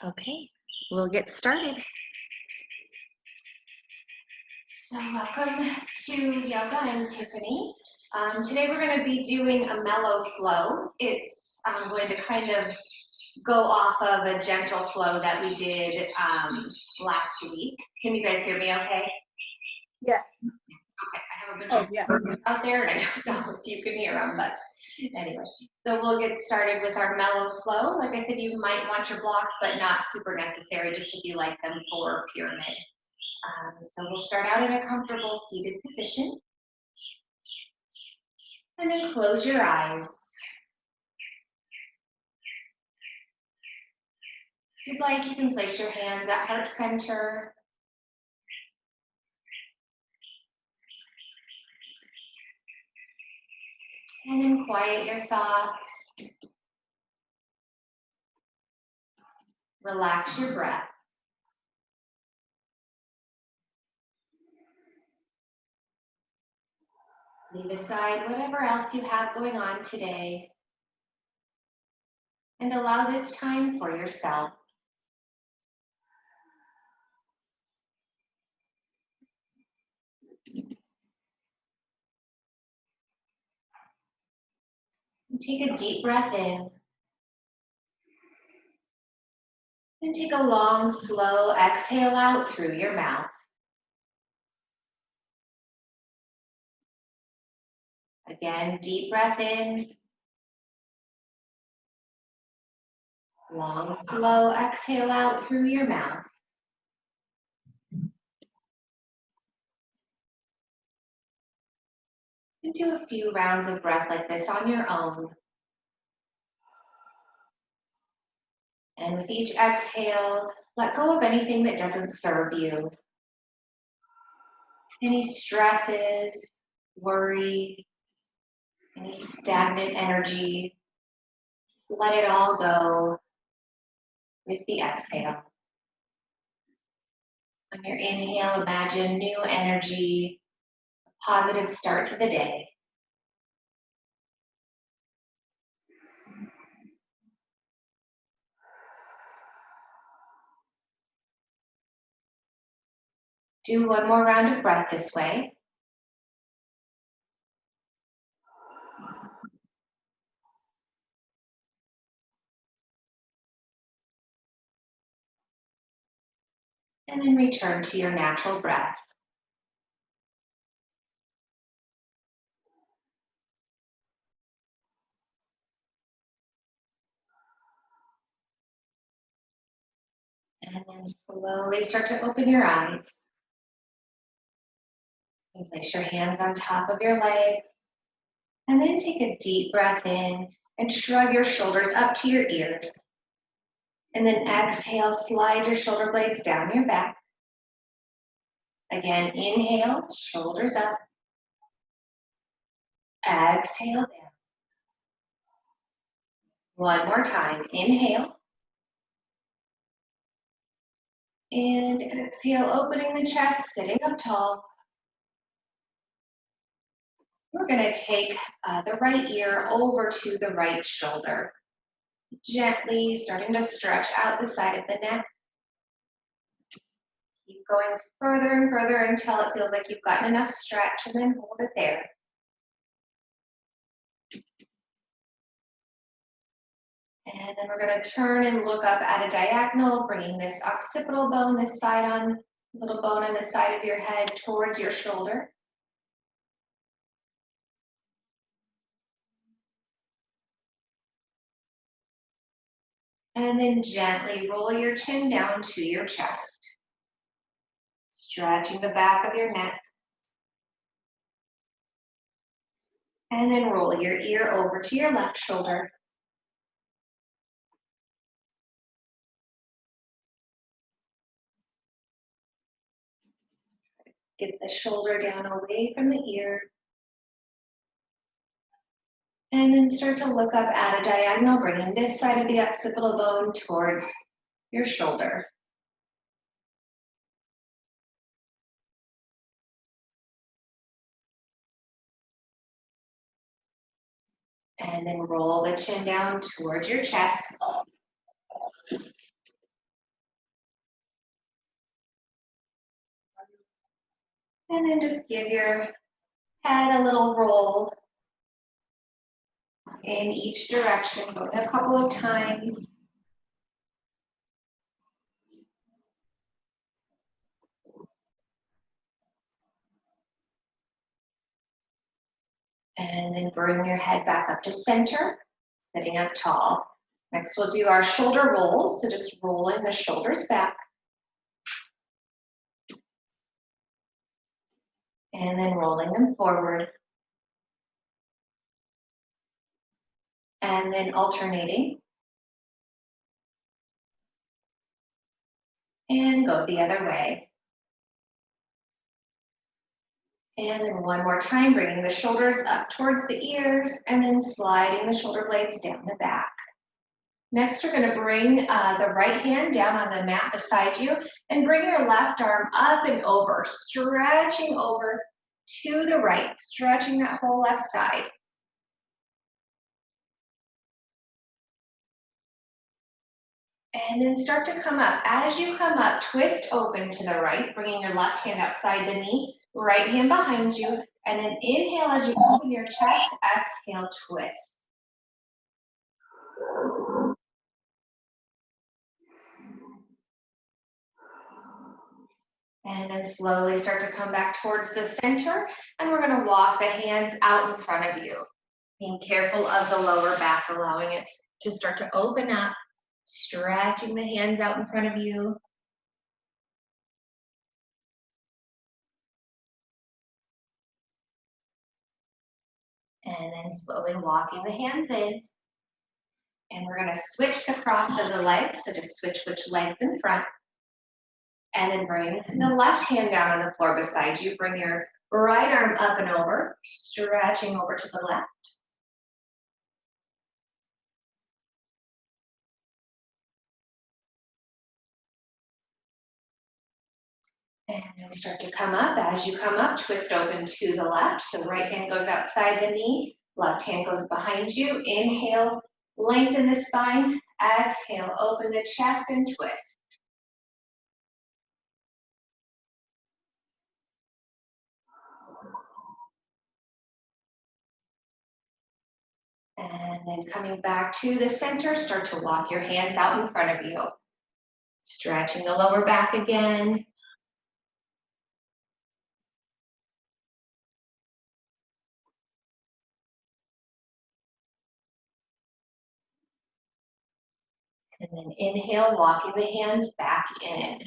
Okay, we'll get started. So welcome to yoga. I'm Tiffany. Today we're going to be doing a mellow flow. It's going to kind of go off of a gentle flow that we did last week. Can you guys hear me okay? Yes. Okay, I have a bunch of birds out there and I don't know if you can hear them, but anyway. So we'll get started with our mellow flow. Like I said, you might want your blocks, but not super necessary, just if you like them for pyramid. So we'll start out in a comfortable seated position. And then close your eyes. If you'd like, you can place your hands at heart center. And then quiet your thoughts. Relax your breath. Leave aside whatever else you have going on today. And allow this time for yourself. And take a deep breath in. And take a long, slow exhale out through your mouth. Again, deep breath in. Long, slow exhale out through your mouth. And do a few rounds of breath like this on your own. And with each exhale, let go of anything that doesn't serve you. Any stresses, worry, any stagnant energy, just let it all go with the exhale. On your inhale, imagine new energy, a positive start to the day. Do one more round of breath this way. And then return to your natural breath. And then slowly start to open your eyes. And place your hands on top of your legs. And then take a deep breath in and shrug your shoulders up to your ears. And then exhale, slide your shoulder blades down your back. Again, inhale, shoulders up. Exhale down. One more time, inhale. And exhale, opening the chest, sitting up tall. We're going to take the right ear over to the right shoulder. Gently starting to stretch out the side of the neck. Keep going further and further until it feels like you've gotten enough stretch, and then hold it there. And then we're going to turn and look up at a diagonal, bringing this occipital bone, this little bone on the side of your head towards your shoulder. And then gently roll your chin down to your chest. Stretching the back of your neck. And then roll your ear over to your left shoulder. Get the shoulder down away from the ear. And then start to look up at a diagonal, bringing this side of the occipital bone towards your shoulder. And then roll the chin down towards your chest. And then just give your head a little roll in each direction, going a couple of times. And then bring your head back up to center, sitting up tall. Next, we'll do our shoulder rolls. So just rolling the shoulders back. And then rolling them forward. And then alternating. And go the other way. And then one more time, bringing the shoulders up towards the ears and then sliding the shoulder blades down the back. Next, we're going to bring the right hand down on the mat beside you and bring your left arm up and over, stretching over to the right, stretching that whole left side. And then start to come up. As you come up, twist open to the right, bringing your left hand outside the knee, right hand behind you, and then inhale as you open your chest, exhale, twist. And then slowly start to come back towards the center, and we're going to walk the hands out in front of you. Being careful of the lower back, allowing it to start to open up, stretching the hands out in front of you. And then slowly walking the hands in. And we're going to switch the cross of the legs, so just switch which legs in front. And then bring the left hand down on the floor beside you. Bring your right arm up and over, stretching over to the left. And then start to come up. As you come up, twist open to the left. So right hand goes outside the knee, left hand goes behind you. Inhale, lengthen the spine. Exhale, open the chest and twist. And then coming back to the center, start to walk your hands out in front of you. Stretching the lower back again. And then inhale, walking the hands back in.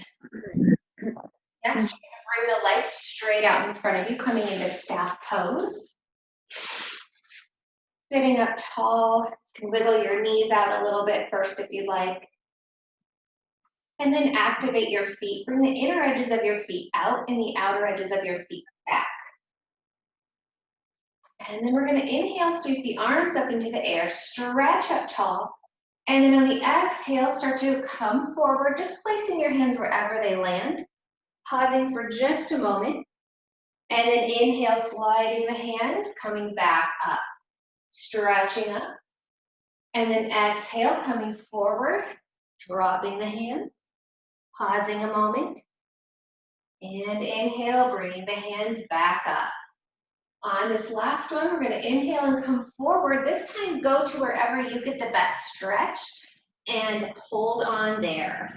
Next, you're going to bring the legs straight out in front of you, coming into staff pose. Sitting up tall, you can wiggle your knees out a little bit first if you'd like. And then activate your feet. Bring the inner edges of your feet out and the outer edges of your feet back. And then we're going to inhale, sweep the arms up into the air, stretch up tall. And then on the exhale, start to come forward, just placing your hands wherever they land. Pausing for just a moment. And then inhale, sliding the hands, coming back up. Stretching up. And then exhale, coming forward, dropping the hand. Pausing a moment. And inhale, bringing the hands back up. On this last one, we're going to inhale and come forward. This time, go to wherever you get the best stretch and hold on there.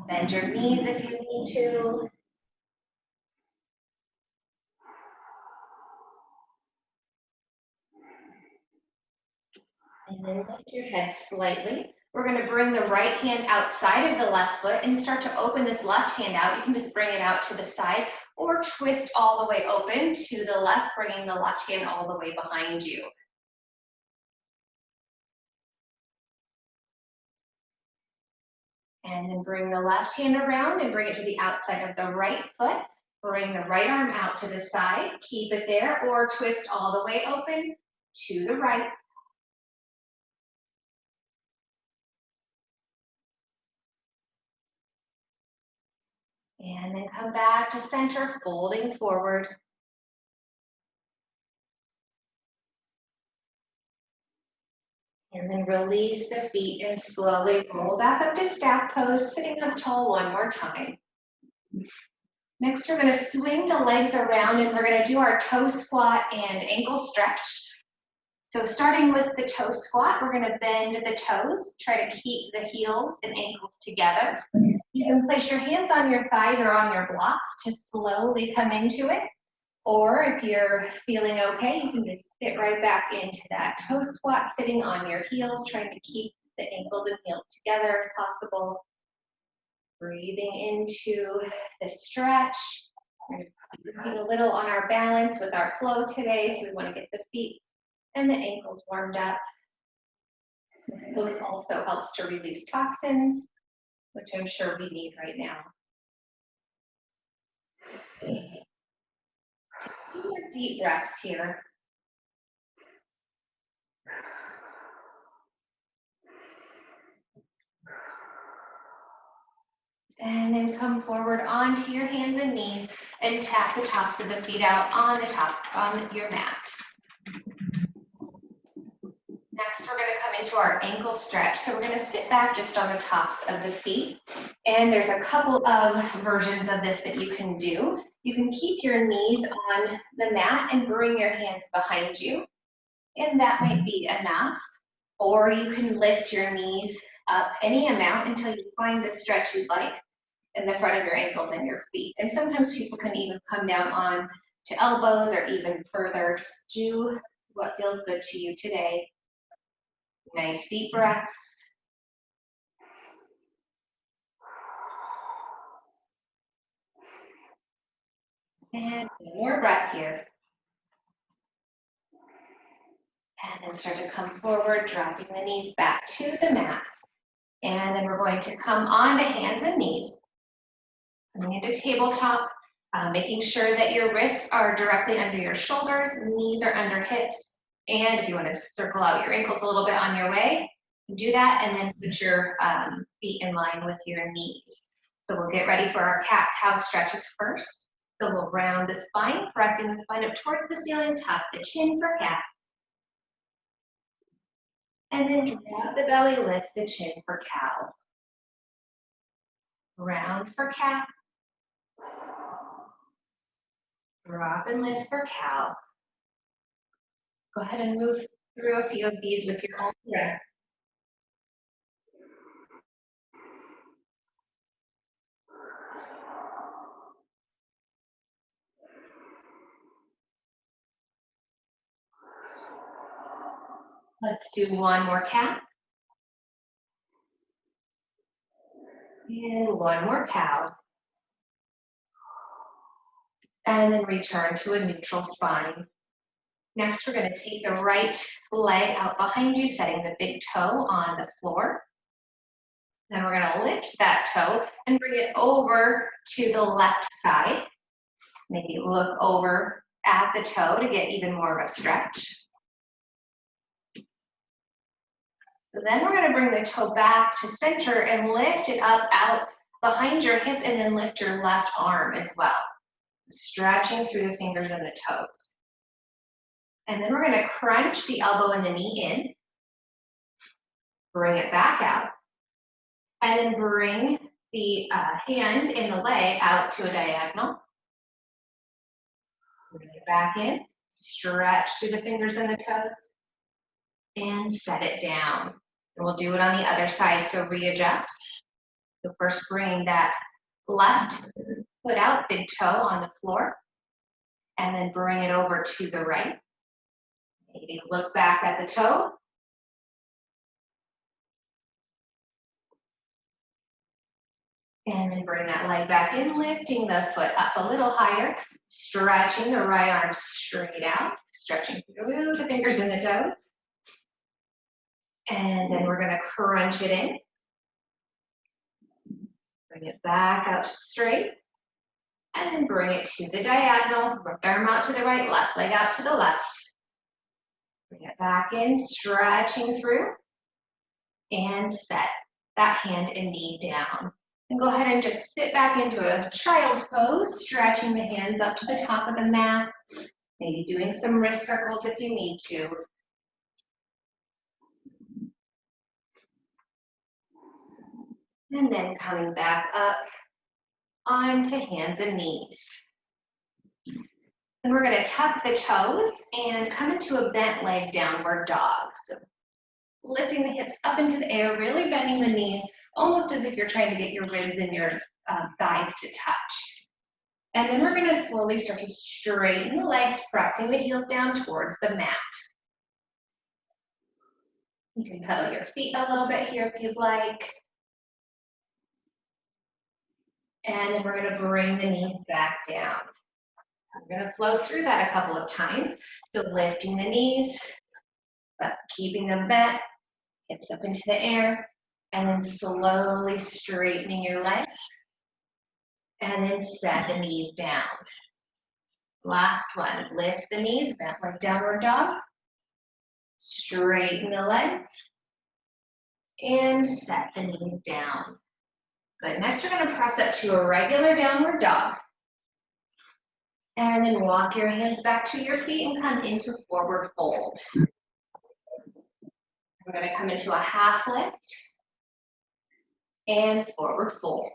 Bend your knees if you need to. And then lift your head slightly. We're going to bring the right hand outside of the left foot and start to open this left hand out. You can just bring it out to the side or twist all the way open to the left, bringing the left hand all the way behind you. And then bring the left hand around and bring it to the outside of the right foot. Bring the right arm out to the side. Keep it there or twist all the way open to the right. And then come back to center, folding forward. And then release the feet and slowly roll back up to staff pose, sitting up tall one more time. Next, we're gonna swing the legs around and we're gonna do our toe squat and ankle stretch. So starting with the toe squat, we're gonna bend the toes, try to keep the heels and ankles together. You can place your hands on your thighs or on your blocks to slowly come into it. Or if you're feeling okay, you can just sit right back into that toe squat, sitting on your heels, trying to keep the ankles and heels together if possible. Breathing into the stretch. We're going to be a little on our balance with our flow today, so we want to get the feet and the ankles warmed up. This pose also helps to release toxins, which I'm sure we need right now. Two more deep breaths here. And then come forward onto your hands and knees and tap the tops of the feet out on the top, on your mat. Next, we're going to come into our ankle stretch. So we're going to sit back just on the tops of the feet. And there's a couple of versions of this that you can do. You can keep your knees on the mat and bring your hands behind you. And that might be enough. Or you can lift your knees up any amount until you find the stretch you'd like in the front of your ankles and your feet. And sometimes people can even come down on to elbows or even further. Just do what feels good to you today. Nice deep breaths. And one more breath here. And then start to come forward, dropping the knees back to the mat. And then we're going to come onto hands and knees. Coming into tabletop, making sure that your wrists are directly under your shoulders, knees are under hips. And if you want to circle out your ankles a little bit on your way, do that, and then put your feet in line with your knees. So we'll get ready for our cat-cow stretches first. So we'll round the spine, pressing the spine up towards the ceiling, tuck the chin for cat. And then drop the belly, lift the chin for cow. Round for cat. Drop and lift for cow. Go ahead and move through a few of these with your own breath. Let's do one more cat. And one more cow. And then return to a neutral spine. Next, we're going to take the right leg out behind you, setting the big toe on the floor. Then we're going to lift that toe and bring it over to the left side. Maybe look over at the toe to get even more of a stretch. So then we're going to bring the toe back to center and lift it up out behind your hip, and then lift your left arm as well. Stretching through the fingers and the toes. And then we're going to crunch the elbow and the knee in. Bring it back out. And then bring the hand and the leg out to a diagonal. Bring it back in. Stretch through the fingers and the toes. And set it down. And we'll do it on the other side, so readjust. So first bring that left foot out, big toe on the floor. And then bring it over to the right. Maybe look back at the toe. And then bring that leg back in, lifting the foot up a little higher, stretching the right arm straight out, stretching through the fingers and the toes. And then we're going to crunch it in. Bring it back out to straight. And then bring it to the diagonal. Left arm out to the right, left leg out to the left. Bring it back in, stretching through. And set that hand and knee down. And go ahead and just sit back into a child's pose, stretching the hands up to the top of the mat. Maybe doing some wrist circles if you need to. And then coming back up onto hands and knees. And we're going to tuck the toes and come into a bent leg downward dog. So lifting the hips up into the air, really bending the knees, almost as if you're trying to get your ribs and your thighs to touch. And then we're going to slowly start to straighten the legs, pressing the heels down towards the mat. You can pedal your feet a little bit here if you'd like. And then we're going to bring the knees back down. We're going to flow through that a couple of times. So lifting the knees, but keeping them bent, hips up into the air, and then slowly straightening your legs. And then set the knees down. Last one, lift the knees, bent like downward dog. Straighten the legs. And set the knees down. Good, next we're gonna press up to a regular downward dog. And then walk your hands back to your feet and come into forward fold. We're gonna come into a half lift and forward fold.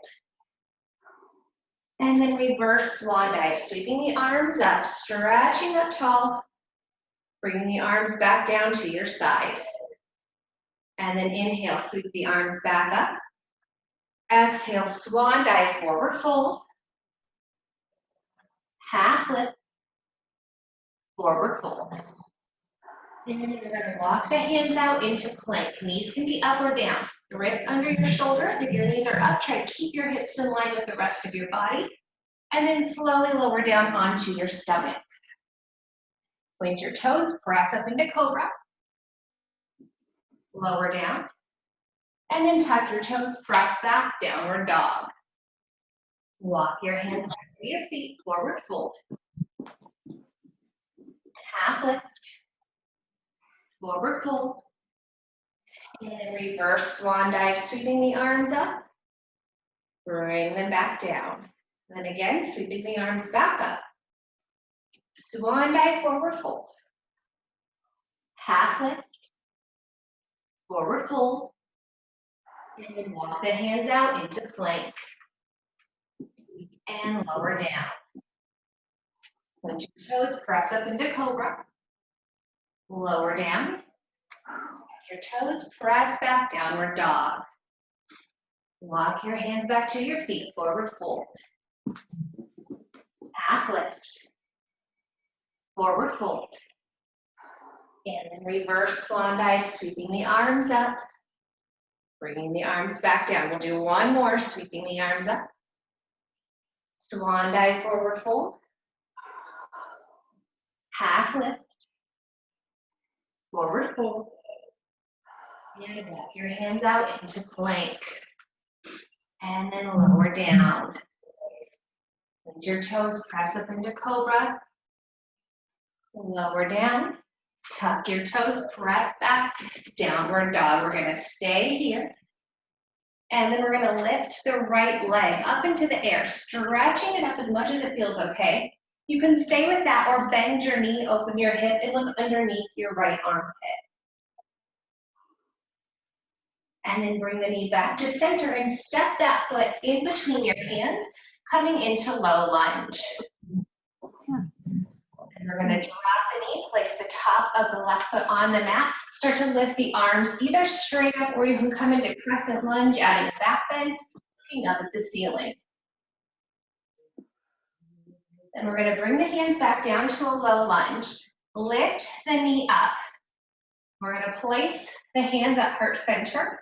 And then reverse swan dive, sweeping the arms up, stretching up tall, bringing the arms back down to your side. And then inhale, sweep the arms back up. Exhale, swan dive, forward fold. Half lift, forward fold. And then you're gonna walk the hands out into plank. Knees can be up or down. Wrists under your shoulders. If your knees are up, try to keep your hips in line with the rest of your body. And then slowly lower down onto your stomach. Point your toes, press up into cobra. Lower down. And then tuck your toes, press back, downward dog. Walk your hands back to your feet, forward fold. Half lift. Forward fold. And then reverse swan dive, sweeping the arms up. Bring them back down. Then again, sweeping the arms back up. Swan dive, forward fold. Half lift. Forward fold. And then walk the hands out into plank. And lower down. Point your toes, press up into cobra. Lower down. Your toes, press back, downward dog. Walk your hands back to your feet, forward fold. Half lift. Forward fold. And then reverse swan dive, sweeping the arms up. Bringing the arms back down. We'll do one more, sweeping the arms up. Swan dive, forward fold. Half lift. Forward fold. And walk your hands out into plank. And then lower down. Bend your toes, press up into cobra. Lower down. Tuck your toes, press back, downward dog. We're gonna stay here. And then we're gonna lift the right leg up into the air, stretching it up as much as it feels okay. You can stay with that or bend your knee, open your hip, and look underneath your right armpit. And then bring the knee back to center and step that foot in between your hands, coming into low lunge. And we're going to drop the knee, place the top of the left foot on the mat, start to lift the arms either straight up or you can come into crescent lunge, adding back bend, looking up at the ceiling. Then we're going to bring the hands back down to a low lunge, lift the knee up. We're going to place the hands at heart center.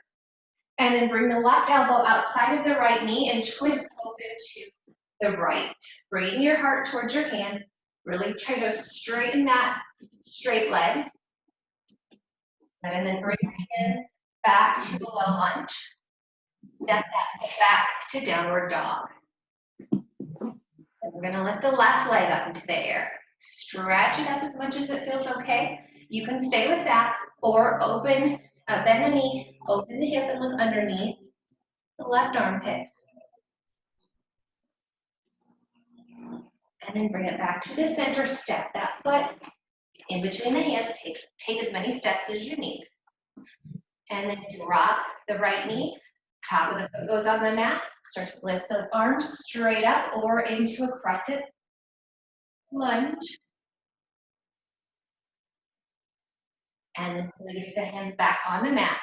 And then bring the left elbow outside of the right knee and twist open to the right. Bring your heart towards your hands. Really try to straighten that straight leg. And then bring your hands back to a low lunge. Step that back to downward dog. And we're going to lift the left leg up into the air. Stretch it up as much as it feels okay. You can stay with that or open. Bend the knee, open the hip and look underneath the left armpit. And then bring it back to the center, step that foot in between the hands, take as many steps as you need. And then drop the right knee, Top of the foot goes on the mat. Start to lift the arms straight up or into a crescent lunge. And then place the hands back on the mat.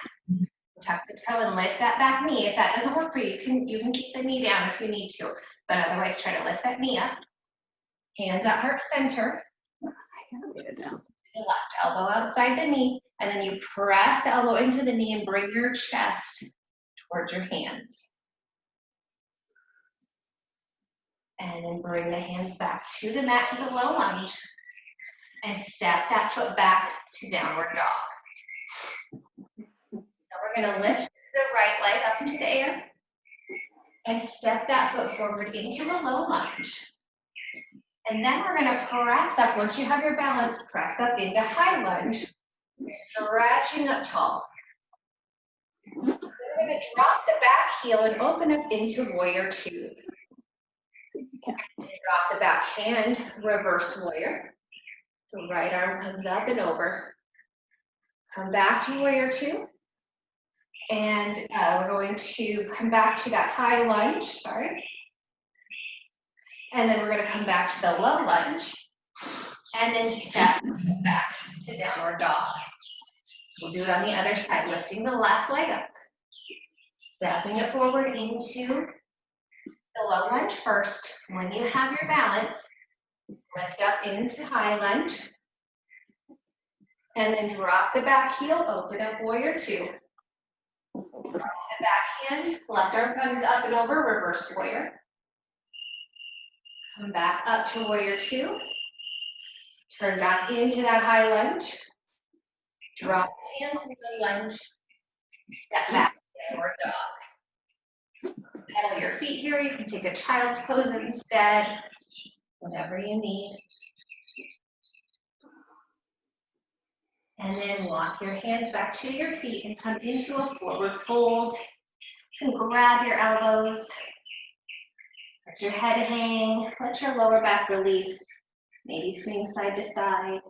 Tuck the toe and lift that back knee. If that doesn't work for you, you can keep the knee down if you need to, but otherwise try to lift that knee up. Hands at heart center. The left elbow outside the knee, and then you press the elbow into the knee and bring your chest towards your hands. And then bring the hands back to the mat to the low lunge. And step that foot back to downward dog. Now we're going to lift the right leg up into the air. And step that foot forward into a low lunge. And then we're going to press up. Once you have your balance, press up into high lunge, stretching up tall. Then we're going to drop the back heel and open up into warrior two. Drop the back hand, reverse warrior. So right arm comes up and over. Come back to warrior two. And we're going to come back to that high lunge, sorry. And then we're going to come back to the low lunge and then step back to downward dog. So we'll do it on the other side, lifting the left leg up, stepping it forward into the low lunge first. When you have your balance, lift up into high lunge and then drop the back heel, open up warrior two. Drop the back hand, left arm comes up and over, reverse warrior. Come back up to warrior two. Turn back into that high lunge. Drop the hands into the lunge. Step back, downward dog. Pedal your feet here. You can take a child's pose instead. Whatever you need. And then walk your hands back to your feet and come into a forward fold. You can grab your elbows. Let your head hang, let your lower back release, maybe swing side to side.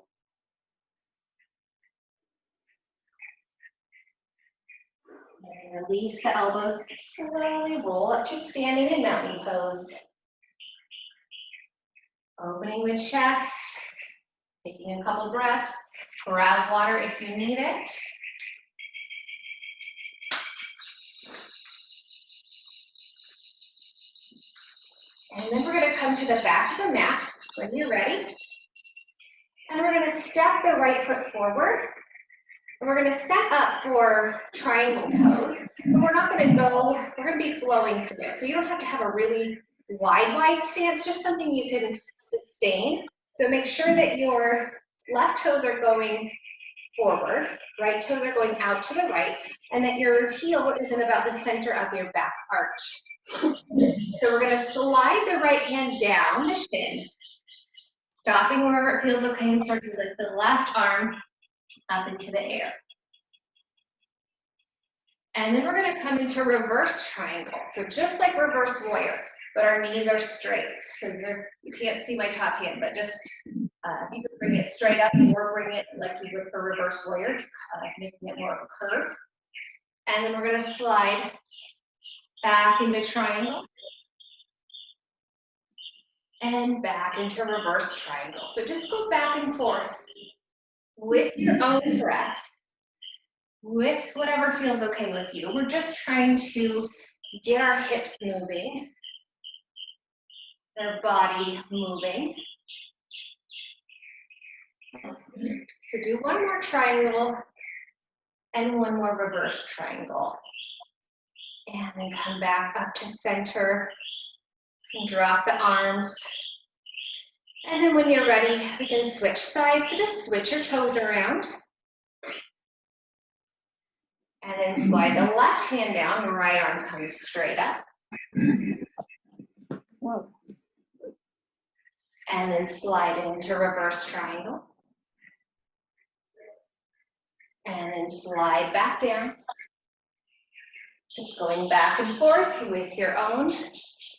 And release the elbows, slowly roll up to standing in mountain pose. Opening the chest, taking a couple breaths, grab water if you need it. And then we're going to come to the back of the mat when you're ready. And we're going to step the right foot forward. And we're going to set up for triangle pose. But we're not going to go, we're going to be flowing through it. So you don't have to have a really wide stance, just something you can sustain. So make sure that your left toes are going forward, right toes are going out to the right, and that your heel is in about the center of your back arch. So we're going to slide the right hand down the shin, stopping wherever it feels okay, and start to lift the left arm up into the air. And then we're going to come into reverse triangle. So just like reverse warrior, but our knees are straight. So you can't see my top hand, but just you can bring it straight up or bring it like you would for reverse warrior, making it more of a curve. And then we're going to slide back into triangle and back into reverse triangle. So just go back and forth with your own breath, with whatever feels okay with you. We're just trying to get our hips moving, our body moving. So do one more triangle and one more reverse triangle. And then come back up to center and drop the arms. And then when you're ready, we can switch sides. So just switch your toes around. And then slide the left hand down, right arm comes straight up. Whoa. And then slide into reverse triangle. And then slide back down. Just going back and forth with your own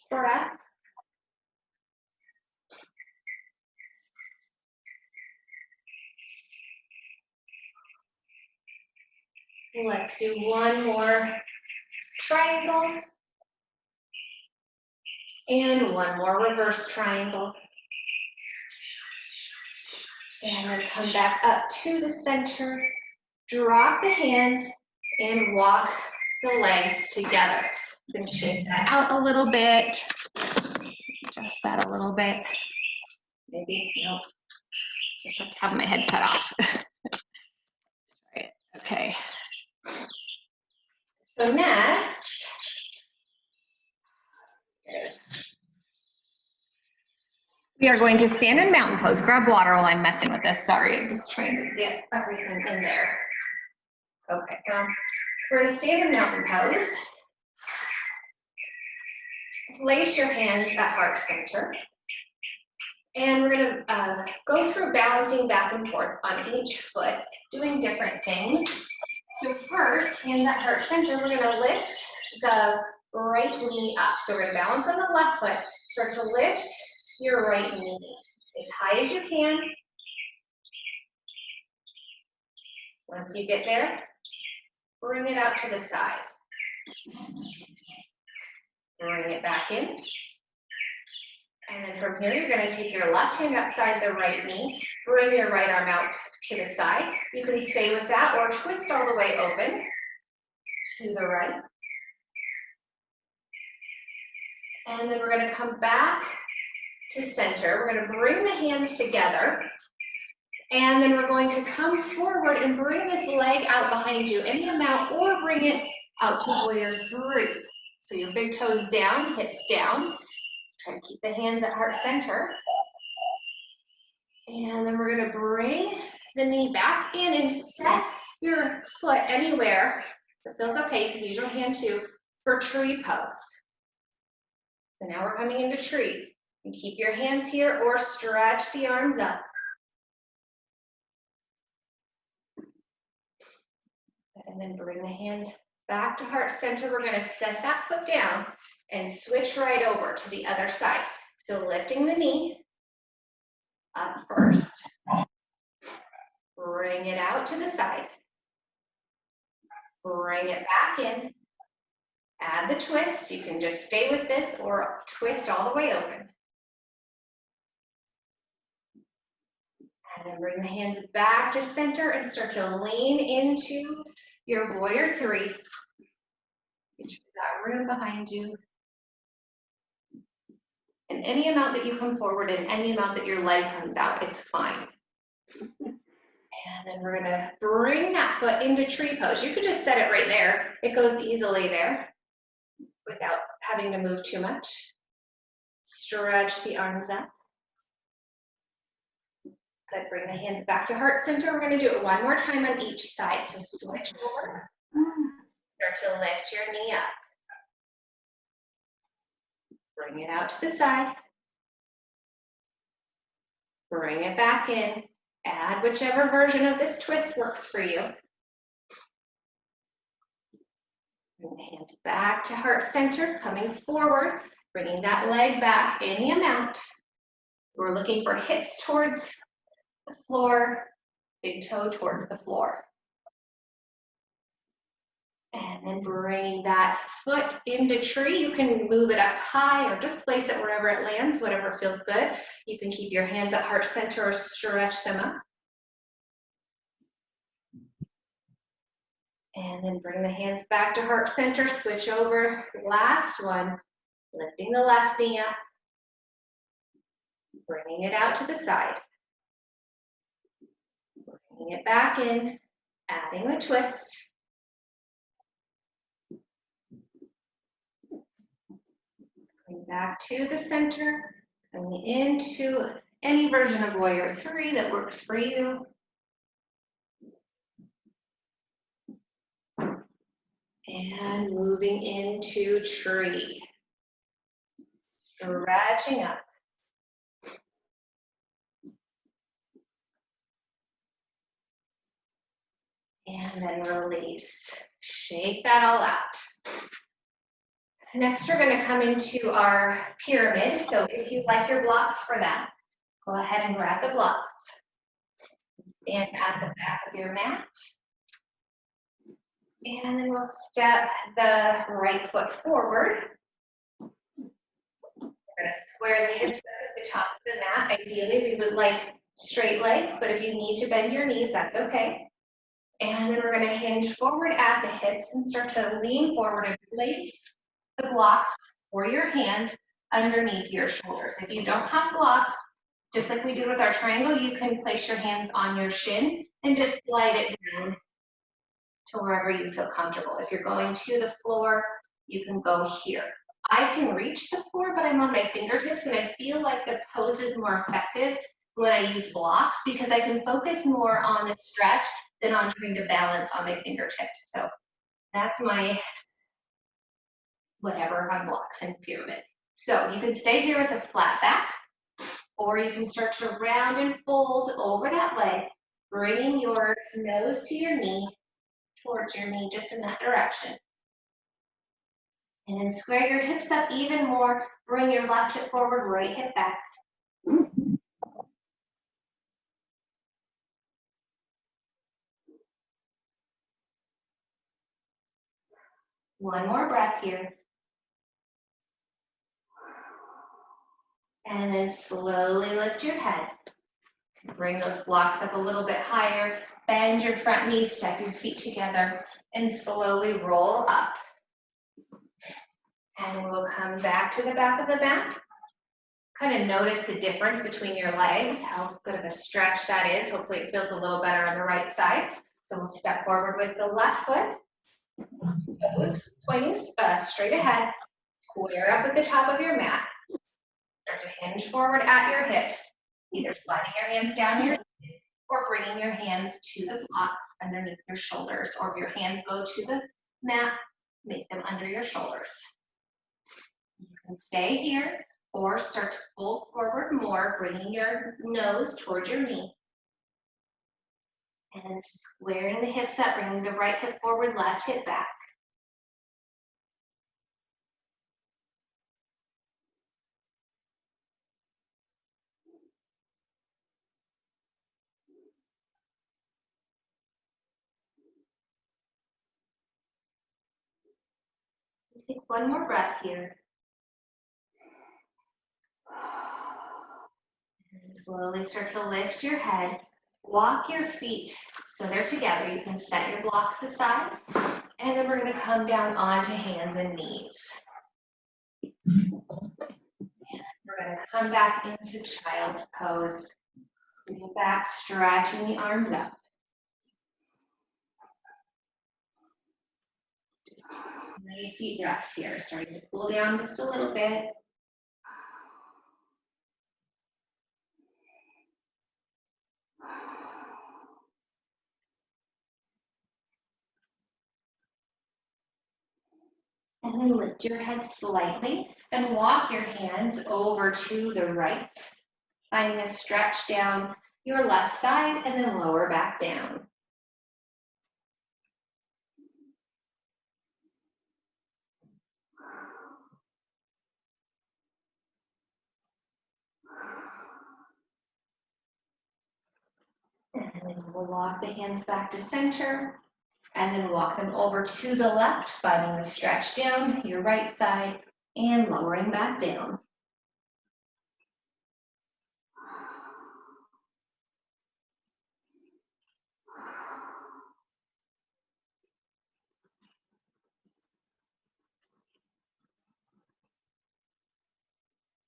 breath. Let's do one more triangle. And one more reverse triangle. And then come back up to the center. Drop the hands and walk the legs together. You can shake that out a little bit. Adjust that a little bit. Maybe, no. Just have to have my head cut off. Right. Okay. So next, we are going to stand in mountain pose. Grab water while I'm messing with this. Sorry, I'm just trying to get everything in there. Okay, we're going to stand in mountain pose. Place your hands at heart center. And we're going to go through balancing back and forth on each foot, doing different things. So first, hands at heart center, we're going to lift the right knee up. So we're going to balance on the left foot, start to lift your right knee as high as you can. Once you get there, bring it out to the side. Bring it back in. And then from here, you're going to take your left hand outside the right knee, bring your right arm out to the side. You can stay with that or twist all the way open to the right. And then we're going to come back to center. We're going to bring the hands together. And then we're going to come forward and bring this leg out behind you, any amount, or bring it out to warrior three. So your big toes down, hips down. Try to keep the hands at heart center. And then we're going to bring the knee back in and set your foot anywhere that feels okay. You can use your hand too for tree pose. So now we're coming into tree. And keep your hands here or stretch the arms up. And then bring the hands back to heart center. We're going to set that foot down and switch right over to the other side. So lifting the knee up first. Bring it out to the side. Bring it back in. Add the twist. You can just stay with this or twist all the way open. And then bring the hands back to center and start to lean into your warrior three. Get that room behind you. And any amount that you come forward and any amount that your leg comes out is fine. And then we're gonna bring that foot into tree pose. You could just set it right there. It goes easily there without having to move too much. Stretch the arms up. Good, bring the hands back to heart center. We're gonna do it one more time on each side. So switch over. Start to lift your knee up. Bring it out to the side. Bring it back in. Add whichever version of this twist works for you. Bring the hands back to heart center, coming forward, bringing that leg back any amount. We're looking for hips towards the floor, big toe towards the floor. And then bring that foot into tree. You can move it up high or just place it wherever it lands, whatever feels good. You can keep your hands at heart center or stretch them up. And then bring the hands back to heart center, switch over. Last one, lifting the left knee up. Bringing it out to the side. Bringing it back in, adding the twist. Coming back to the center, coming into any version of warrior three that works for you. And moving into tree. Stretching up. And then release. Shake that all out. Next, we're going to come into our pyramid. So if you like your blocks for that, go ahead and grab the blocks. Stand at the back of your mat. And then we'll step the right foot forward. We're going to square the hips up at the top of the mat. Ideally, we would like straight legs, but if you need to bend your knees, that's okay. And then we're going to hinge forward at the hips and start to lean forward and place the blocks or your hands underneath your shoulders. If you don't have blocks, just like we did with our triangle, you can place your hands on your shin and just slide it down to wherever you feel comfortable. If you're going to the floor, you can go here. I can reach the floor, but I'm on my fingertips, and I feel like the pose is more effective when I use blocks because I can focus more on the stretch than on trying to balance on my fingertips. So that's my whatever on blocks and pyramid. So you can stay here with a flat back, or you can start to round and fold over that leg, bringing your nose to your knee, towards your knee, just in that direction. And then square your hips up even more. Bring your left hip forward, right hip back. One more breath here. And then slowly lift your head. Bring those blocks up a little bit higher. Bend your front knee, step your feet together, and slowly roll up. And then we'll come back to the back of the mat. Kind of notice the difference between your legs, how good of a stretch that is. Hopefully it feels a little better on the right side. So we'll step forward with the left foot, toes pointing straight ahead, square up at the top of your mat. Start to hinge forward at your hips, either sliding your hands down your shin or bringing your hands to the blocks underneath your shoulders, or if your hands go to the mat, make them under your shoulders. You can stay here or start to fold forward more, bringing your nose towards your knee. And then squaring the hips up, bringing the right hip forward, left hip back. Take one more breath here. And slowly start to lift your head. Walk your feet so they're together. You can set your blocks aside. And then we're going to come down onto hands and knees. And we're going to come back into child's pose. Sitting back, stretching the arms up. Nice deep breaths here, starting to cool down just a little bit. And then lift your head slightly and walk your hands over to the right, finding a stretch down your left side and then lower back down. And then we'll walk the hands back to center and then walk them over to the left, finding the stretch down your right side and lowering back down.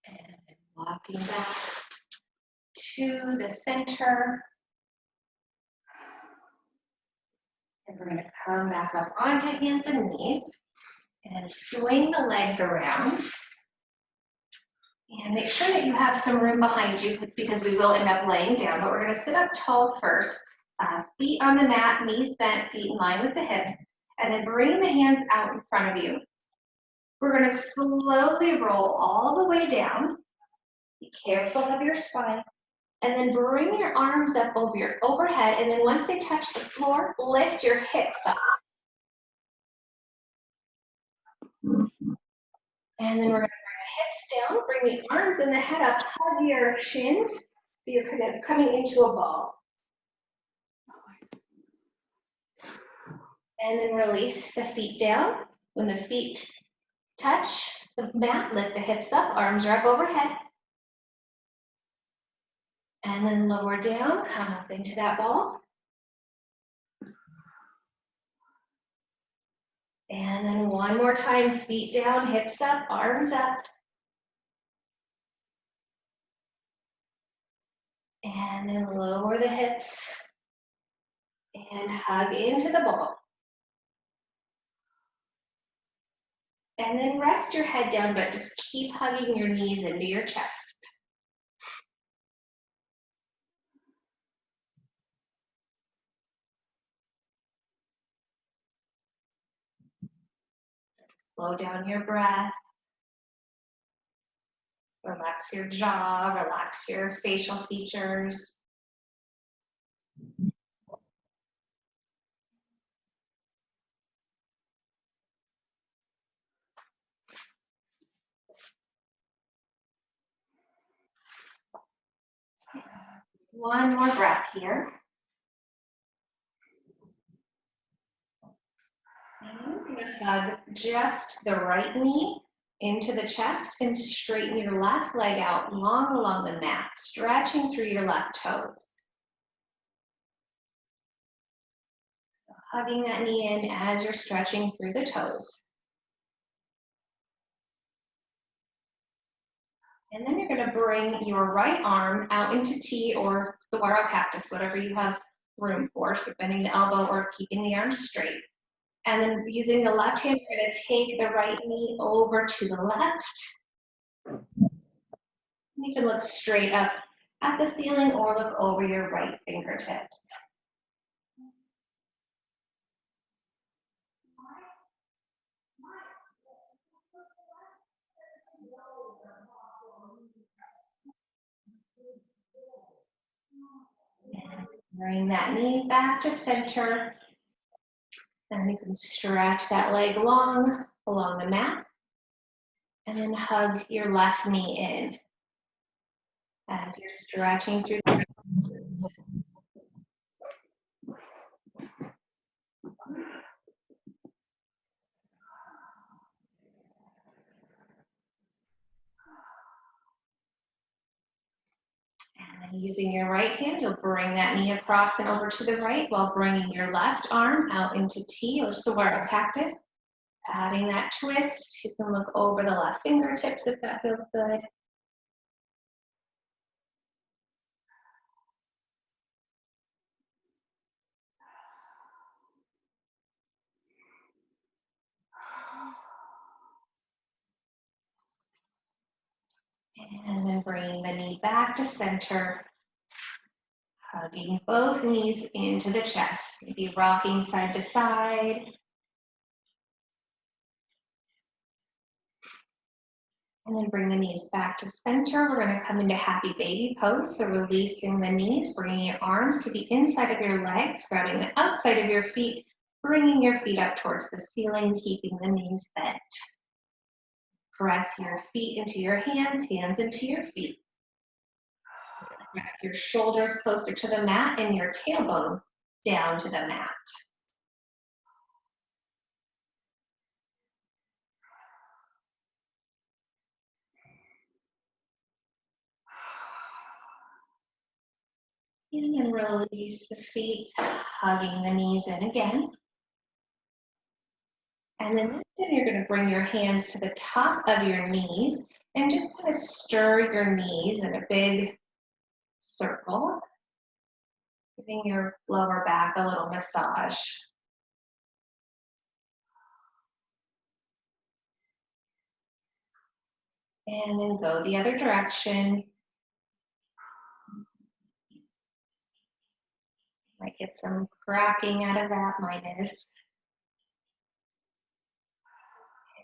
And walking back to the center. And we're going to come back up onto hands and knees and swing the legs around. And make sure that you have some room behind you because we will end up laying down, but we're going to sit up tall first. Feet on the mat, knees bent, feet in line with the hips, and then bring the hands out in front of you. We're going to slowly roll all the way down. Be careful of your spine. And then bring your arms up over your overhead, and then once they touch the floor, lift your hips up. And then we're going to bring the hips down, bring the arms and the head up, hug your shins, so you're kind of coming into a ball. And then release the feet down. When the feet touch the mat, lift the hips up, arms are up overhead. And then lower down, come up into that ball. And then one more time, feet down, hips up, arms up. And then lower the hips and hug into the ball. And then rest your head down, but just keep hugging your knees into your chest. Slow down your breath. Relax your jaw, relax your facial features. One more breath here. And you're going to hug just the right knee into the chest and straighten your left leg out long along the mat, stretching through your left toes. So hugging that knee in as you're stretching through the toes. And then you're going to bring your right arm out into T or saguaro cactus, whatever you have room for, so bending the elbow or keeping the arm straight. And then using the left hand, you're going to take the right knee over to the left. You can look straight up at the ceiling or look over your right fingertips. Bring that knee back to center. Then you can stretch that leg long along the mat. And then hug your left knee in as you're stretching through the toes. And then using your right hand, you'll bring that knee across and over to the right while bringing your left arm out into T or saguaro cactus. Adding that twist, you can look over the left fingertips if that feels good. And then bringing the knee back to center, hugging both knees into the chest, maybe rocking side to side. And then bring the knees back to center. We're going to come into happy baby pose. So releasing the knees, bringing your arms to the inside of your legs, grabbing the outside of your feet, bringing your feet up towards the ceiling, keeping the knees bent. Press your feet into your hands, hands into your feet. Press your shoulders closer to the mat and your tailbone down to the mat. And then release the feet, hugging the knees in again. And then this time you're going to bring your hands to the top of your knees and just kind of stir your knees in a big circle, giving your lower back a little massage. And then go the other direction. Might get some cracking out of that, mine is.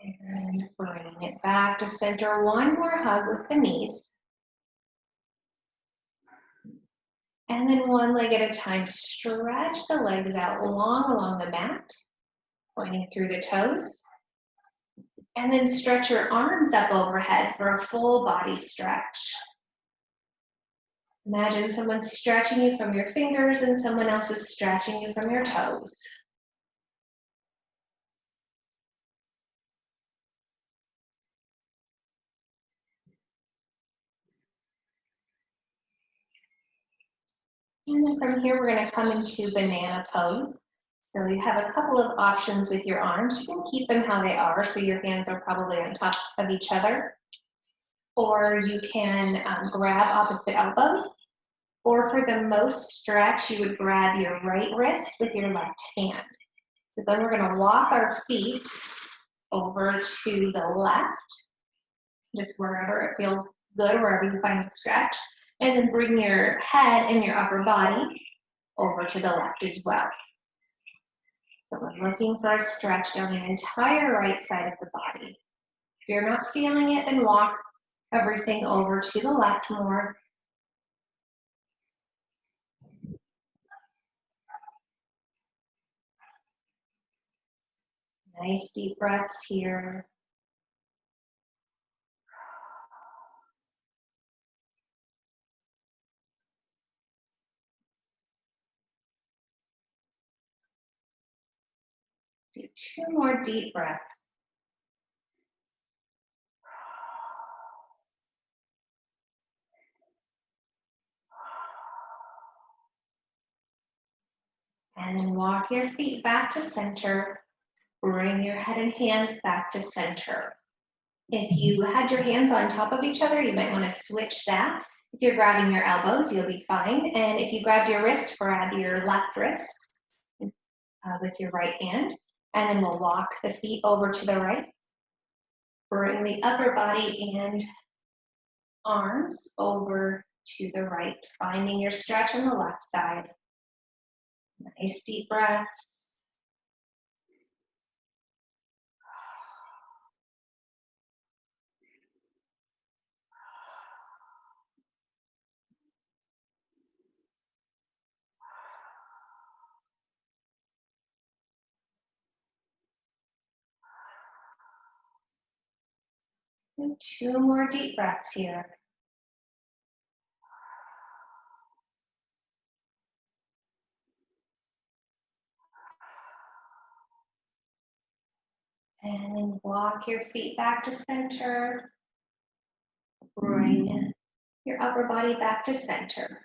And bring it back to center. One more hug with the knees. And then one leg at a time, stretch the legs out long along the mat, pointing through the toes. And then stretch your arms up overhead for a full body stretch. Imagine someone stretching you from your fingers and someone else is stretching you from your toes. And then from here, we're going to come into banana pose. So you have a couple of options with your arms. You can keep them how they are, so your hands are probably on top of each other. Or you can grab opposite elbows. Or for the most stretch, you would grab your right wrist with your left hand. So then we're going to walk our feet over to the left, just wherever it feels good, wherever you find the stretch. And then bring your head and your upper body over to the left as well. So we're looking for a stretch down the entire right side of the body. If you're not feeling it, then walk everything over to the left more. Nice deep breaths here. Do 2 more deep breaths. And then walk your feet back to center. Bring your head and hands back to center. If you had your hands on top of each other, you might want to switch that. If you're grabbing your elbows, you'll be fine. And if you grab your wrist, grab your left wrist with your right hand. And then we'll walk the feet over to the right. Bring the upper body and arms over to the right, finding your stretch on the left side. Nice deep breaths. And 2 more deep breaths here. And then walk your feet back to center. Bring your upper body back to center.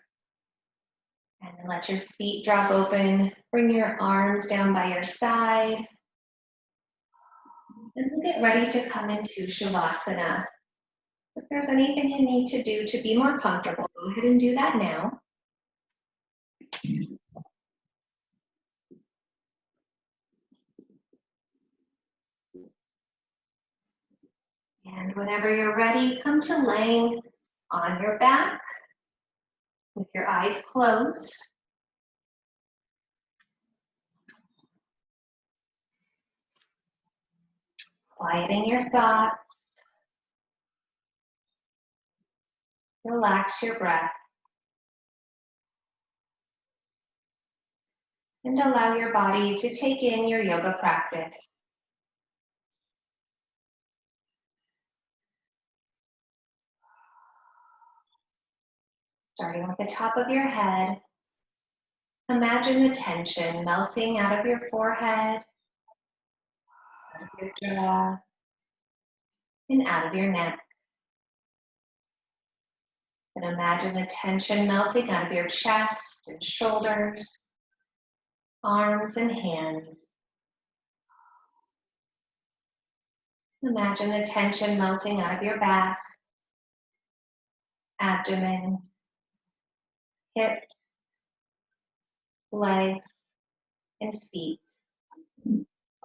And then let your feet drop open. Bring your arms down by your side. And we'll get ready to come into Shavasana. If there's anything you need to do to be more comfortable, go ahead and do that now. And whenever you're ready, come to laying on your back with your eyes closed. Quieting your thoughts. Relax your breath. And allow your body to take in your yoga practice. Starting with the top of your head, imagine the tension melting out of your forehead, out of your jaw, and out of your neck. And imagine the tension melting out of your chest and shoulders, arms and hands. Imagine the tension melting out of your back, abdomen, hips, legs, and feet.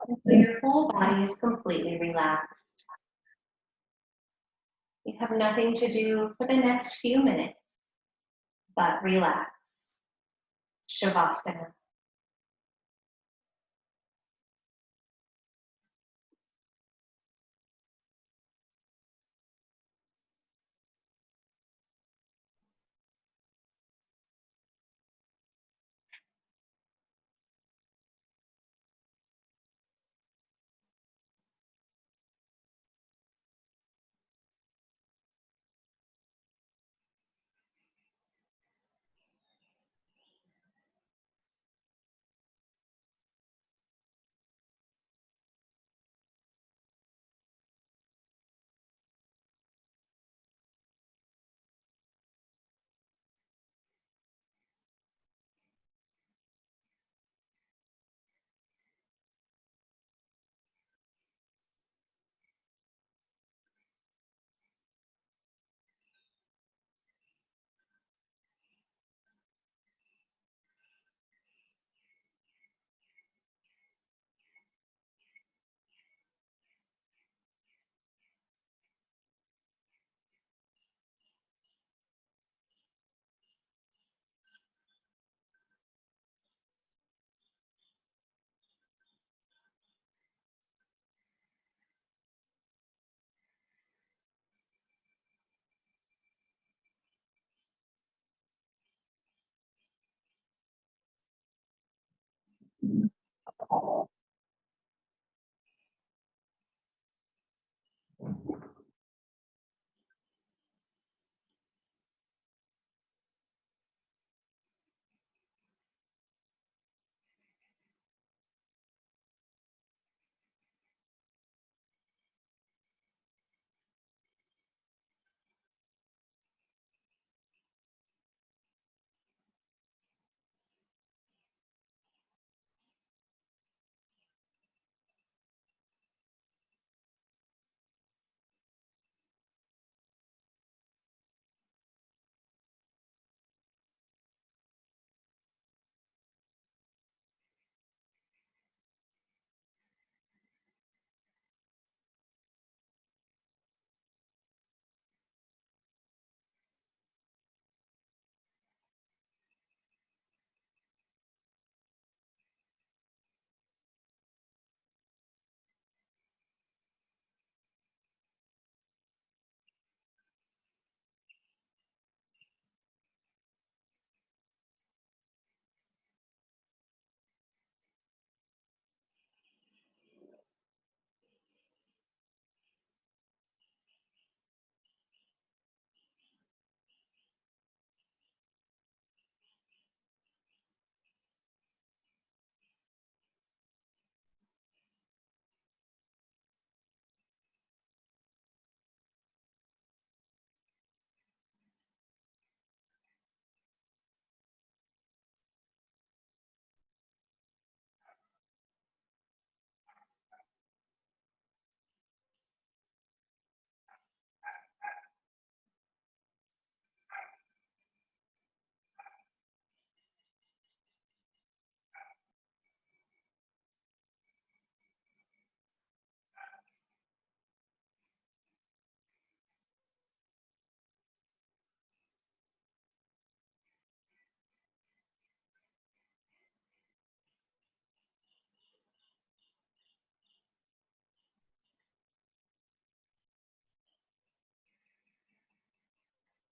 So your whole body is completely relaxed. You have nothing to do for the next few minutes, but relax. Shavasana.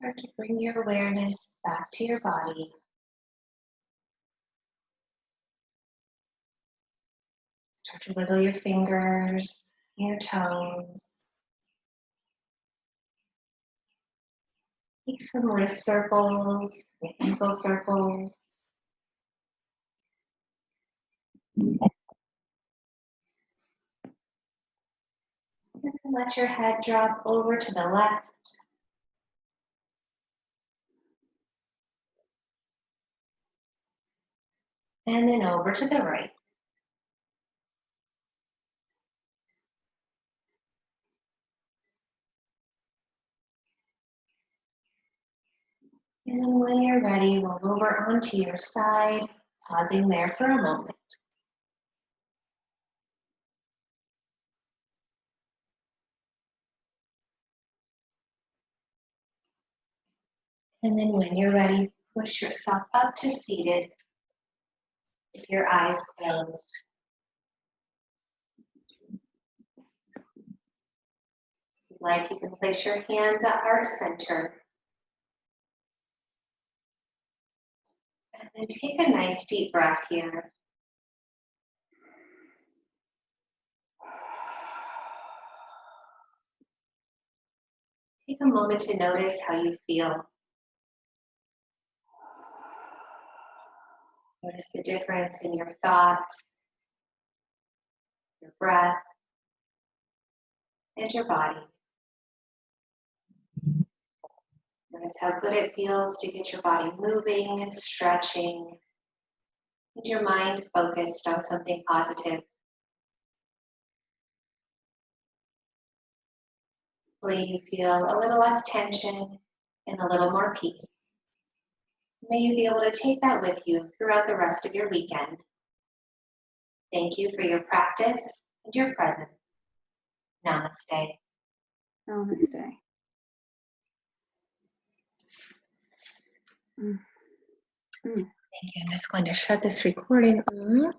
Start to bring your awareness back to your body. Start to wiggle your fingers, your toes. Take some wrist circles, ankle circles. And then let your head drop over to the left. And then over to the right. And then when you're ready, roll over onto your side, pausing there for a moment. And then when you're ready, push yourself up to seated with your eyes closed. If you'd like, you can place your hands at heart center. And then take a nice deep breath here. Take a moment to notice how you feel. Notice the difference in your thoughts, your breath, and your body. Notice how good it feels to get your body moving and stretching, and your mind focused on something positive. Hopefully you feel a little less tension and a little more peace. May you be able to take that with you throughout the rest of your weekend. Thank you for your practice and your presence. Namaste. Namaste. Thank you. I'm just going to shut this recording off.